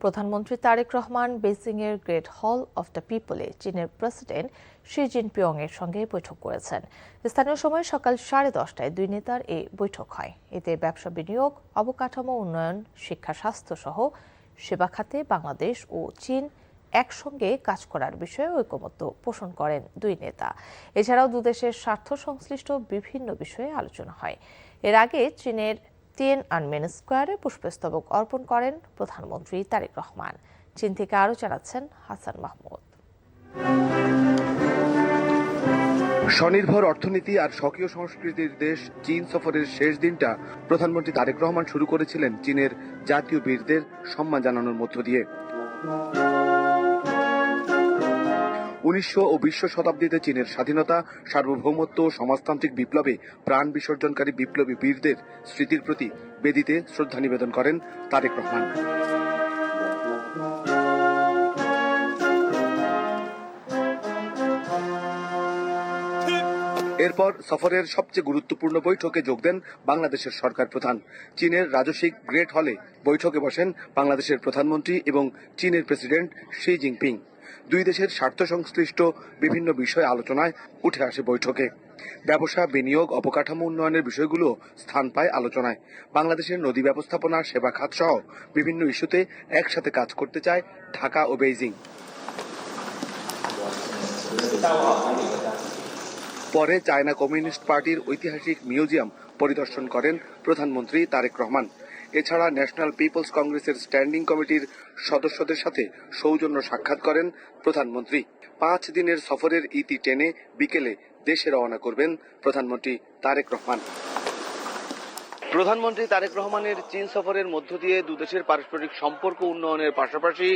প্রধানমন্ত্রী Tarique Rahman বেজিংয়ের great hall of the পিপলে চীনের president Xi Jinping এর সঙ্গে বৈঠক করেছেন। স্থানীয় সময় সকাল 10:30টায় দুই নেতার এই বৈঠক হয়। এতে ব্যবসা, বিনিয়োগ, অবকাঠামো উন্নয়ন, শিক্ষা, স্বাস্থ্য সহ সেবা খাতে বাংলাদেশ ও চীন একসঙ্গে কাজ করার বিষয়ে ঐকমত্য পোষণ করেন দুই নেতা। এছাড়াও দুদেশের স্বার্থ সংশ্লিষ্ট বিভিন্ন বিষয়ে আলোচনা হয়। এর আগে চীনের টিয়েনআনমেন স্কোয়ারে পুষ্পস্তবক অর্পণ করেন প্রধানমন্ত্রী তারেক রহমান। চীন থেকে আরও জানাচ্ছেন হাসান মাহমুদ। স্বনির্ভর অর্থনীতি আর স্বকীয় সংস্কৃতির দেশ চীন সফরের শেষ দিনটা প্রধানমন্ত্রী তারেক রহমান শুরু করেছিলেন চীনের জাতীয় বীরদের সম্মান জানানোর মধ্য দিয়ে। 1900 ও 20 শতাব্দীতে চীনের স্বাধীনতা, সার্বভৌমত্ব ও সমাজতান্ত্রিক বিপ্লবে প্রাণ বিসর্জনকারী বিপ্লবী বীরদের স্মৃতির প্রতি বেদিতে শ্রদ্ধা নিবেদন করেন তারেক রহমান। এরপর সফরের সবচেয়ে গুরুত্বপূর্ণ বৈঠকে যোগ দেন বাংলাদেশের সরকার প্রধান। চীনের রাজসিক গ্রেট হলে বৈঠকে বসেন বাংলাদেশের প্রধানমন্ত্রী এবং চীনের প্রেসিডেন্ট শি জিনপিং। দুই দেশের স্বার্থ সংশ্লিষ্ট বিভিন্ন বিষয় আলোচনায় উঠে আসে বৈঠকে। ব্যবসা, বিনিয়োগ, অবকাঠামো উন্নয়নের বিষয়গুলো স্থান পায় আলোচনায়। বাংলাদেশের নদী ব্যবস্থাপনা, সেবা খাত সহ বিভিন্ন ইস্যুতে একসাথে কাজ করতে চায় ঢাকা ও বেইজিং। পরে চায়না কমিউনিস্ট পার্টির ঐতিহাসিক মিউজিয়াম পরিদর্শন করেন প্রধানমন্ত্রী তারেক রহমান। এছাড়া ন্যাশনাল পিপলস কংগ্রেসের স্ট্যান্ডিং কমিটির সদস্যদের সাথে সৌজন্য সাক্ষাৎ করেন প্রধানমন্ত্রী। 5 দিনের সফরের ইতি টেনে বিকেলে দেশে রওনা করবেন প্রধানমন্ত্রী তারেক রহমান। প্রধানমন্ত্রী তারেক রহমানের চীন সফরের মধ্য দিয়ে দুদেশের পারস্পরিক সম্পর্ক উন্নয়নের পাশাপাশি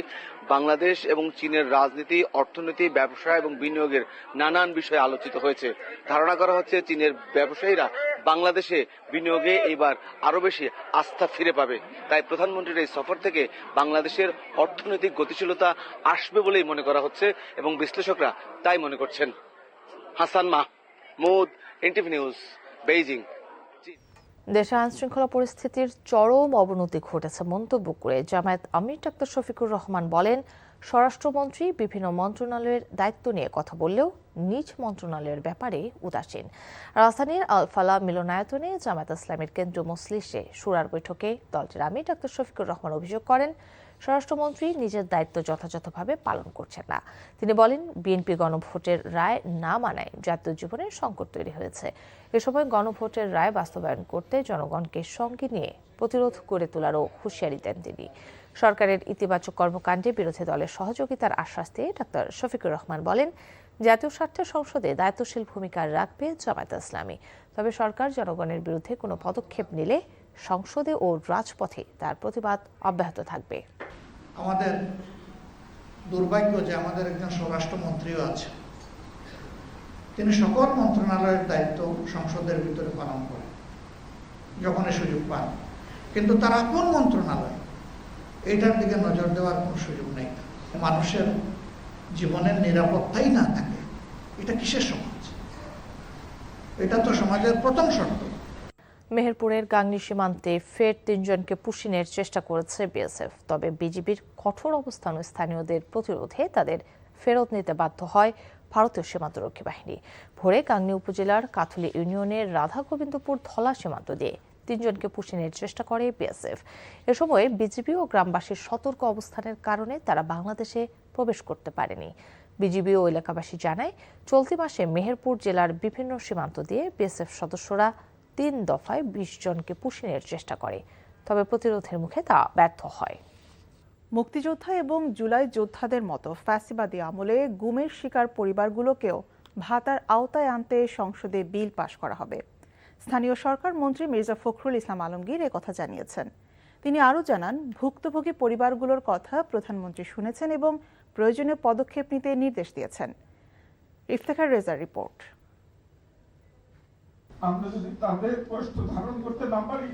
বাংলাদেশ এবং চীনের রাজনীতি, অর্থনীতি, ব্যবসা এবং বিনিয়োগের নানান বিষয় আলোচিত হয়েছে। ধারণা করা হচ্ছে চীনের ব্যবসায়ীরা বাংলাদেশে বিনিয়োগে এইবার আরো বেশি আস্থা ফিরে পাবে। তাই প্রধানমন্ত্রীর এই সফর থেকে বাংলাদেশের অর্থনৈতিক গতিশীলতা আসবে বলেই মনে করা হচ্ছে এবং বিশ্লেষকরা তাই মনে করছেন। Hasan Mahmud, NTV news, Beijing. দেশে আইনশৃঙ্খলা পরিস্থিতির চরম অবনতি ঘটেছে মন্তব্য করে জামায়াত আমির ডাক্তার শফিকুর রহমান বলেন, স্বরাষ্ট্রমন্ত্রী বিভিন্ন মন্ত্রণালয়ের দায়িত্ব নিয়ে কথা বললেও নিজ মন্ত্রণালয়ের ব্যাপারে উদাসীন। রাজধানীর আল ফালাহ মিলনায়তনে জামায়াত ইসলামীর কেন্দ্রীয় মজলিসে শুরার বৈঠকে দলটির আমির ডাক্তার শফিকুর রহমান অভিযোগ করেন, স্বরাষ্ট্রমন্ত্রী নিজের দায়িত্ব যথাযথভাবে পালন করছেন না। তিনি বলেন, বিএনপি গণভোটের রায় না মানায় জাতীয় জীবনে সংকট তৈরি হয়েছে। এ সময় গণভোটের রায় বাস্তবায়ন করতে জনগণকে সঙ্গে নিয়ে প্রতিরোধ গড়ে তোলারও হুঁশিয়ারি দেন তিনি। সরকারের ইতিবাচক কর্মকাণ্ডে বিরোধী দলের সহযোগিতার আশ্বাস দিয়ে ডাক্তার শফিকুর রহমান বলেন, জাতীয় স্বার্থে সংসদে দায়িত্বশীল ভূমিকা রাখবে জামায়াত ইসলামী। তবে সরকার জনগণের বিরুদ্ধে কোনো পদক্ষেপ নিলে সংসদে ও রাজপথে তার প্রতিবাদ অব্যাহত থাকবে। আমাদের দুর্ভাগ্য যে আমাদের একজন স্বরাষ্ট্রমন্ত্রীও আছে, তিনি সকল মন্ত্রণালয়ের দায়িত্ব সংসদের ভিতরে পালন করেন যখনই সুযোগ পান, কিন্তু তার আপন মন্ত্রণালয় এটার দিকে নজর দেওয়ার কোনো সুযোগ নেই। মানুষের জীবনের নিরাপত্তাই না থাকে, এটা কিসের সমাজ? এটা তো সমাজের প্রথম শর্ত। মেহেরপুরের গাংনী সীমান্তে ফের 3 জনকে পুশিনের চেষ্টা করেছে বিএসএফ। তবে বিজিবির কঠোর অবস্থান ও স্থানীয়দের প্রতিরোধে তাদের ফেরত নিতে বাধ্য হয় ভারতীয় সীমান্তরক্ষী বাহিনী। ভোরে গাংনী উপজেলার কাথুলি ইউনিয়নের রাধা গোবিন্দপুর ধলা সীমান্ত দিয়ে 3 জনকে পুশিনের চেষ্টা করে বিএসএফ। এ সময় বিজিবি ও গ্রামবাসীর সতর্ক অবস্থানের কারণে তারা বাংলাদেশে প্রবেশ করতে পারেনি। বিজিবি ও এলাকাবাসী জানায়, চলতি মাসে মেহেরপুর জেলার বিভিন্ন সীমান্ত দিয়ে বিএসএফ সদস্যরা 3 দফায় 20 জনকে পুশিনের চেষ্টা করে, তবে প্রতিরোধের মুখে তা ব্যর্থ হয়। মুক্তিযোদ্ধা এবং জুলাই যোদ্ধাদের মতো ফ্যাসিবাদী আমলে গুমের শিকার পরিবারগুলোকেও ভাতার আওতায় আনতে সংসদে বিল পাশ করা হবে। স্থানীয় সরকার মন্ত্রী মির্জা ফখরুল ইসলাম আলমগীর একথা জানিয়েছেন। তিনি আরও জানান, ভুক্তভোগী পরিবারগুলোর কথা প্রধানমন্ত্রী শুনেছেন এবং প্রয়োজনীয় পদক্ষেপ নিতে নির্দেশ দিয়েছেন। ইফতেখার রেজার রিপোর্ট। আমরা যদি তাদের কষ্ট ধারণ করতে না পারি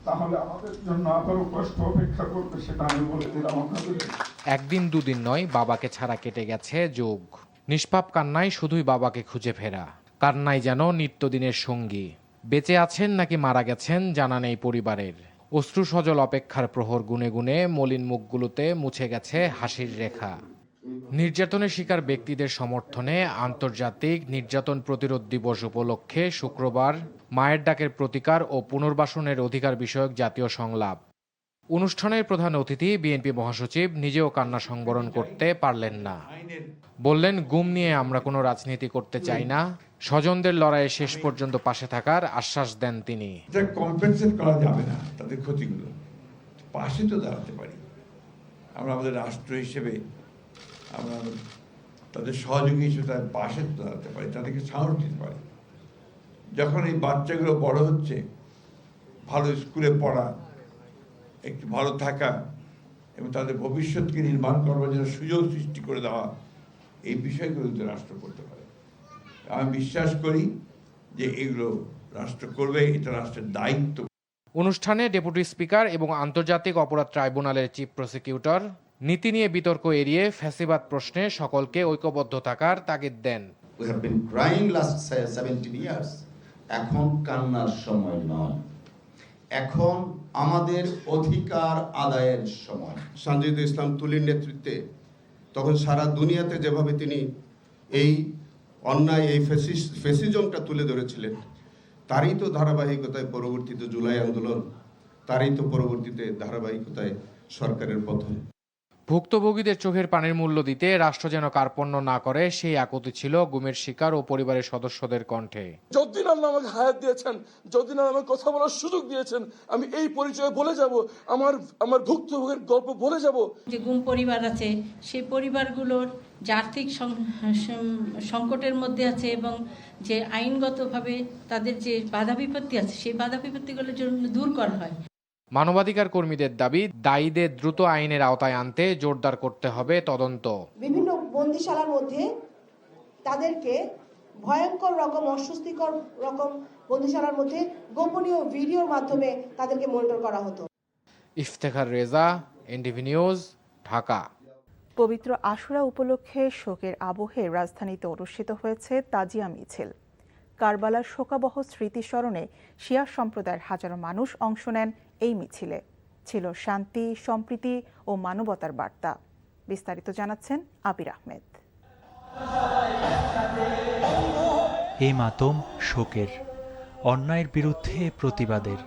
তাহলে আমাদের জন্য আবারও কষ্ট অপেক্ষা করবে, সেটা আমি বলে দিলাম আপনাদের। একদিন দুদিন নয়, বাবাকে ছাড়া কেটে গেছে যুগ। নিষ্পাপ কান্নায় শুধুই বাবাকে খুঁজে ফেরা, কান্নাই যেন নিত্যদিনের সঙ্গী। বেঁচে আছেন নাকি মারা গেছেন জানা নেই পরিবারের। অশ্রুসজল অপেক্ষার প্রহর গুনে গুনে মলিন মুখগুলোতে মুছে গেছে হাসির রেখা। নির্যাতনের শিকার ব্যক্তিদের সমর্থনে আন্তর্জাতিক নির্যাতন প্রতিরোধ দিবস উপলক্ষে শুক্রবার মায়ের ডাকের প্রতিকার ও পুনর্বাসনের অধিকার বিষয়ক জাতীয় সংলাপ। অনুষ্ঠানের প্রধান অতিথি বিএনপি মহাসচিব নিজেও কান্না সংবরণ করতে পারলেন না। বললেন, গুম নিয়ে আমরা কোনো রাজনীতি করতে চাই না। স্বজনদের লড়াইয়ে শেষ পর্যন্ত পাশে থাকার আশ্বাস দেন তিনি। কম্পেনসেট করা যাবে না তাদের ক্ষতিগুলো, পাশে তো দাঁড়াতে পারি আমরা, আমাদের রাষ্ট্র হিসেবে আমরা তাদের সহযোগী হিসেবে তাদের পাশে তো দাঁড়াতে পারি, তাদেরকে সাহস দিতে পারি। যখন এই বাচ্চাগুলো বড় হচ্ছে, ভালো স্কুলে পড়া, একটু ভালো থাকা এবং তাদের ভবিষ্যৎকে নির্মাণ করবার জন্য সুযোগ সৃষ্টি করে দেওয়া, এই বিষয়গুলো কিন্তু রাষ্ট্র করতে পারে। আমি বিশ্বাস করি যে এগুলো রাষ্ট্র করবে, এটা রাষ্ট্রের দায়িত্ব। অনুষ্ঠানে ডেপুটি স্পিকার এবং আন্তর্জাতিক অপরাধ ট্রাইব্যুনালের চিফ প্রসিকিউটর নীতি নিয়ে বিতর্ক এড়িয়ে ফ্যাসিবাদ প্রশ্নে সকলকে ঐক্যবদ্ধ থাকার তাগিদ দেন। We have been crying last 17 years. এখন কান্নার সময় নয়, এখন আমাদের অধিকার আদায়ের সময়। সানজিদ ইসলাম তুলির নেতৃত্বে তখন সারা দুনিয়াতে যেভাবে তিনি এই অন্যায়, এই ফেসিজমটা তুলে ধরেছিলেন, তারই তো ধারাবাহিকতায় পরবর্তীতে জুলাই আন্দোলন, তারই তো পরবর্তীতে ধারাবাহিকতায় সরকারের পতন। ভুক্তভোগীদের চোখের পানির মূল্য দিতে রাষ্ট্র যেন কার্পণ্য না করে, সেই আকুতি ছিল গুমের শিকার ও পরিবারের সদস্যদের কণ্ঠে। যতদিন আল্লাহ আমাকে হায়াত দিয়েছেন, যতদিন আমাকে কথা বলার সুযোগ দিয়েছেন, আমি এই পরিচয় বলে যাব, আমার ভুক্তভোগীর গল্প বলে যাব। যে গুম পরিবার আছে, সেই পরিবারগুলোর যে আর্থিক সংকটের মধ্যে আছে এবং যে আইনগতভাবে তাদের যে বাধা বিপত্তি আছে, সেই বাধা বিপত্তিগুলোর জন্য দূর করা হয়। মানবাধিকার কর্মীদের দাবি, দায়ীদের দ্রুত আইনের আওতায় আনতে জোরদার করতে হবে তদন্ত। বিভিন্ন বন্দিশালার মধ্যে তাদেরকে ভয়ঙ্কর রকম, অস্বস্তিকর রকম বন্দিশালার মধ্যে গোপনীয় ভিডিওর মাধ্যমে তাদেরকে মনিটর করা হতো। Iftekhar Reza, NTV news, Dhaka. পবিত্র আশুরা উপলক্ষে শোকের আবহে রাজধানীতে অনুষ্ঠিত হয়েছে তাজিয়া মিছিল। কারবালার শোকাবহ স্মৃতি স্মরণে শিয়া সম্প্রদায়ের হাজারো মানুষ অংশ নেন এই মিছিলে। ছিল শান্তি, সম্প্রীতি ও মানবতার বার্তা। বিস্তারিত জানাচ্ছেন আবির আহমেদ। এই মাতম শোকের, অন্যায়ের বিরুদ্ধে প্রতিবাদের,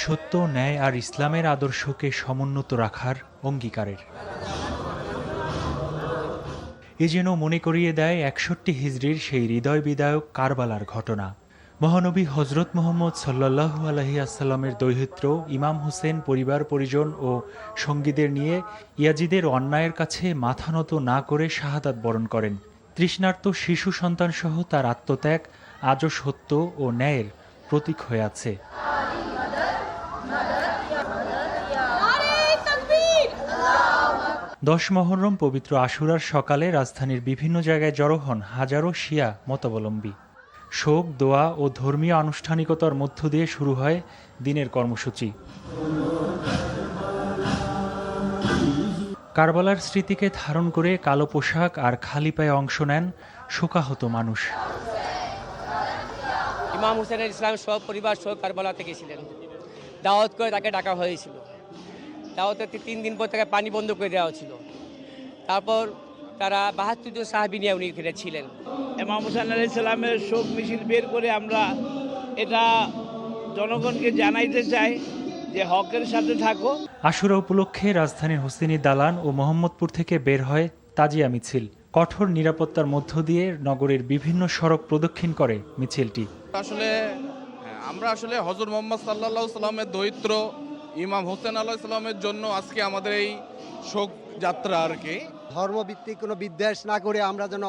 সত্য, ন্যায় আর ইসলামের আদর্শকে সমুন্নত রাখার অঙ্গীকারের। এ যেন মনে করিয়ে দেয় 61 হিজরির সেই হৃদয় বিদায়ক কারবালার ঘটনা। মহানবী হজরত মুহাম্মদ সাল্লাল্লাহু আলাইহি আসাল্লামের দৌহিত্র ইমাম হোসেন পরিবার পরিজন ও সঙ্গীদের নিয়ে ইয়াজিদের অন্যায়ের কাছে মাথা নত না করে শাহাদাত বরণ করেন। তৃষ্ণার্ত শিশু সন্তানসহ তার আত্মত্যাগ আজও সত্য ও ন্যায়ের প্রতীক হয়ে আছে। 10 মহররম পবিত্র আশুরার সকালে রাজধানীর বিভিন্ন জায়গায় জড়ো হন হাজারো শিয়া মতাবলম্বী। শোক, দোয়া ও ধর্মীয় আনুষ্ঠানিকতার মধ্য দিয়ে শুরু হয় দিনের কর্মসূচি। কারবালার স্মৃতিকে ধারণ করে কালো পোশাক আর খালি পায়ে অংশ নেন শোকাহত মানুষ। ইমাম হোসেনের ইসলাম সব পরিবার সহ কারবালাতে গেছিলেন, দাওয়াত করে তাকে ডাকা হয়েছিল। দাওয়াতের 3 দিন পর তাকে পানি বন্ধ করে দেওয়া ছিল। তারপর তারা 72 জন সাহাবী নিয়ে উনি এখানে ছিলেন। ইমাম হোসেন আলাইহিস সালামের শোক মিছিল বের করে আমরা এটা জনগণকে জানাইতে চাই যে হকের সাথে থাকো। আশুরা উপলক্ষে রাজধানীর হোসেনী দালান ও মোহাম্মদপুর থেকে বের হয় তাজিয়া মিছিল। কঠোর নিরাপত্তার মধ্য দিয়ে নগরের বিভিন্ন সড়ক প্রদক্ষিণ করে মিছিলটি। আমরা হযরত মুহাম্মদ সাল্লাল্লাহু আলাইহি সাল্লামের দৌহিত্র ইমাম হোসেন আলাইহিস সালামের জন্য আজকে আমাদের এই শোক যাত্রা আর কি। ধর্মভিত্তিক কোনো বিদ্বেষ না করে আমরা যেন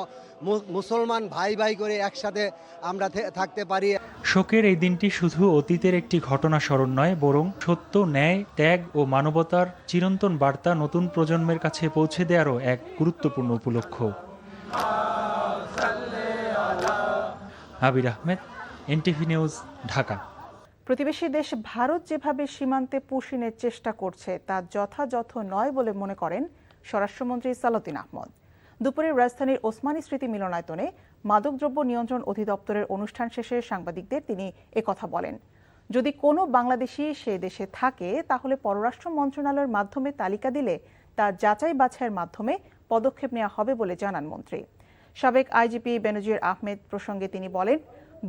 মুসলমান ভাই ভাই করে একসাথে আমরা থাকতে পারি। শোকের এই দিনটি শুধু অতীতের একটি ঘটনা স্মরণ নয়, বরং সত্য, ন্যায়, ত্যাগ ও মানবতার চিরন্তন বার্তা নতুন প্রজন্মের কাছে পৌঁছে দেওয়ারও এক গুরুত্বপূর্ণ উপলক্ষ। আবির আহমেদ, এনটিভি নিউজ, ঢাকা। প্রতিবেশী দেশ ভারত যেভাবে সীমান্তে পুশিনের চেষ্টা করছে তা যথাযথ নয় বলে মনে করেন স্বরাষ্ট্রমন্ত্রী সালাউদ্দিন আহমদ। দুপুরে রাজধানীর ওসমানী স্মৃতি মিলনায়তনে মাদকদ্রব্য নিয়ন্ত্রণ অধিদপ্তরের অনুষ্ঠান শেষে সাংবাদিকদের তিনি একথা বলেন। যদি কোনো বাংলাদেশি সে দেশে থাকে তাহলে পররাষ্ট্র মন্ত্রণালয়ের মাধ্যমে তালিকা দিলে তা যাচাই বাছাইয়ের মাধ্যমে পদক্ষেপ নেওয়া হবে বলে জানান মন্ত্রী। সাবেক আইজিপি বেনজির আহমেদ প্রসঙ্গে তিনি বলেন,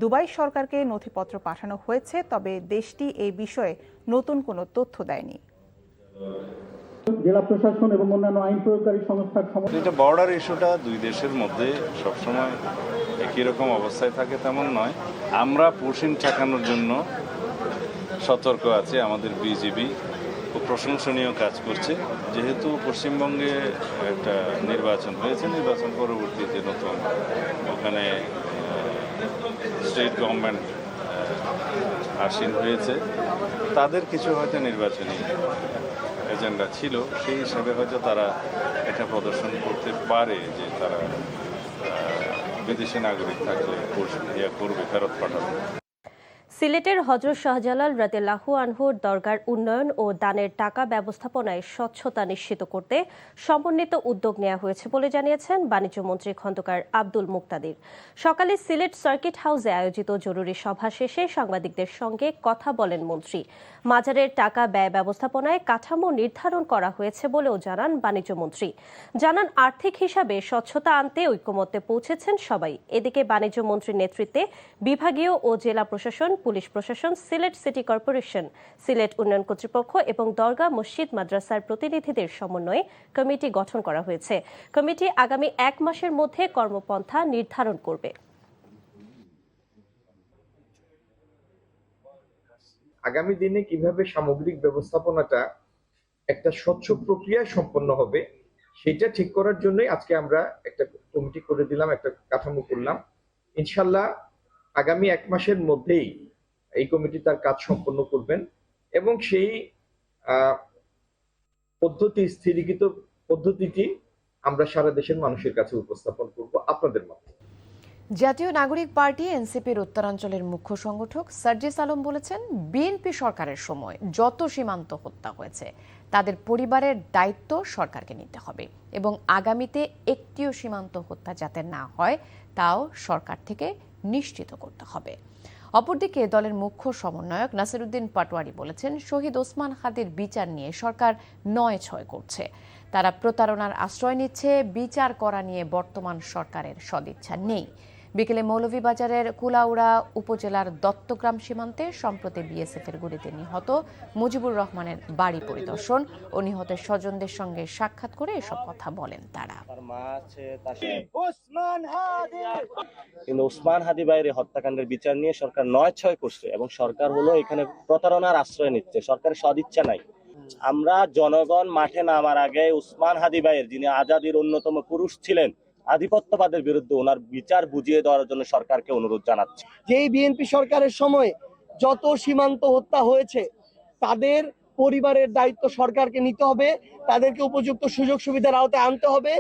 দুবাই সরকারকে নথিপত্র পাঠানো হয়েছে, তবে দেশটি এই বিষয়ে নতুন কোনো তথ্য দেয়নি। জেলা প্রশাসন এবং অন্যান্য আইন প্রয়োগকারী সংস্থার এটা বর্ডার ইস্যুটা দুই দেশের মধ্যে সবসময় একই রকম অবস্থায় থাকে তেমন নয়। আমরা পশ্চিম ঠেকানোর জন্য সতর্ক আছি। আমাদের বিজিবি খুব প্রশংসনীয় কাজ করছে। যেহেতু পশ্চিমবঙ্গে একটা নির্বাচন হয়েছে, নির্বাচন পরবর্তীতে নতুন ওখানে স্টেট গভর্নমেন্ট আসীন হয়েছে, তাদের কিছু হয়তো নির্বাচনী এজেন্ডা ছিল, সেই হিসাবে হয়তো তারা এটা প্রদর্শন করতে পারে যে তারা বিদেশি নাগরিক থাকলে করবে, ফেরত পাঠাবে। সিলেটের হযরত শাহজালাল রাদিয়াল্লাহু আনহুর দরগার উন্নয়ন ও দানের টাকা ব্যবস্থাপনায় স্বচ্ছতা নিশ্চিত করতে সমন্বিত উদ্যোগ নেওয়া হয়েছে বলে জানিয়েছেন বাণিজ্য মন্ত্রী খন্দকার আব্দুল মুক্তাদির। সকালে সিলেট সার্কিট হাউসে আয়োজিত জরুরি সভা শেষে সাংবাদিকদের সঙ্গে কথা বলেন মন্ত্রী। মাজারের টাকা ব্যয় ব্যবস্থাপনায় কাঠামো নির্ধারণ করা হয়েছে বলেও জানান বাণিজ্য মন্ত্রী। জানান, আর্থিক হিসাবে স্বচ্ছতা আনতে ঐকমত্যে পৌঁছেছেন সবাই। এদিকে বাণিজ্য মন্ত্রীর নেতৃত্বে বিভাগীয় ও জেলা প্রশাসন, পুলিশ প্রশাসন, সিলেট সিটি কর্পোরেশন, সিলেট উন্নয়ন কর্তৃপক্ষ এবং দরগা মসজিদ মাদ্রাসার প্রতিনিধিদের সমন্বয়ে কমিটি গঠন করা হয়েছে। কমিটি আগামী 1 মাসের মধ্যে কর্মপন্থা নির্ধারণ করবে। আগামী দিনে কিভাবে সামগ্রিক ব্যবস্থাপনাটা একটা স্বচ্ছ প্রক্রিয়ায় সম্পন্ন হবে সেটা ঠিক করার জন্যই আজকে আমরা একটা কমিটি করে দিলাম, একটা কাঠামো করলাম। ইনশাল্লাহ আগামী 1 মাসের মধ্যেই এই কমিটি তার কাজ সম্পন্ন করবেন এবং সেই স্থিরীকৃত পদ্ধতিটি আমরা সারা দেশের মানুষের কাছে উপস্থাপন করব আপনাদের মাধ্যমে। জাতীয় নাগরিক পার্টি এনসিপির উত্তরাঞ্চলের মুখ্য সংগঠক সার্জিস আলম বলেছেন, বিএনপি সরকারের সময় যত সীমান্ত হত্যা হয়েছে তাদের পরিবারের দায়িত্ব সরকারকে নিতে হবে এবং আগামীতে একটিও সীমান্ত হত্যা যাতে না হয় তাও সরকার থেকে নিশ্চিত করতে হবে। অপরদিকে দলের মুখ্য সমন্বয়ক নাসিরউদ্দিন পাটোয়ারি বলেছেন, শহীদ ওসমান হাদির বিচার নিয়ে সরকার ৯/৬ করছে। তারা প্রতারণার আশ্রয় নিচ্ছে, বিচার করা নিয়ে বর্তমান সরকারের সদিচ্ছা নেই। বিকেলে মৌলভীবাজারের কুলাউড়া উপজেলার দত্তগ্রাম সীমান্তে সম্প্রতি বিএসএফের গুলিতে নিহত মুজিবুর রহমানের বাড়ি পরিদর্শন ও নিহতের স্বজনদের সঙ্গে সাক্ষাৎ করে এসব কথা বলেন তারা। কিন্তু ওসমান হাদি ভাইয়ের হত্যাকাণ্ডের বিচার নিয়ে সরকার ৯/৬ করছে এবং সরকার হলো এখানে প্রতারণার আশ্রয় নিচ্ছে, সরকারের সদিচ্ছা নাই। আমরা জনগণ মাঠে নামার আগে ওসমান হাদি ভাইয়ের, যিনি আজাদির অন্যতম পুরুষ ছিলেন, আধিপত্যবাদের বিরুদ্ধে ওনার বিচার বুঝিয়ে দেওয়ার জন্য সরকারকে অনুরোধ জানাচ্ছে। যেই বিএনপি সরকারের সময় যত সীমান্ত হত্যা হয়েছে তাদের পরিবারের দায়িত্ব সরকারকে নিতে হবে, তাদেরকে উপযুক্ত সুযোগ সুবিধার আওতায় আনতে হবে।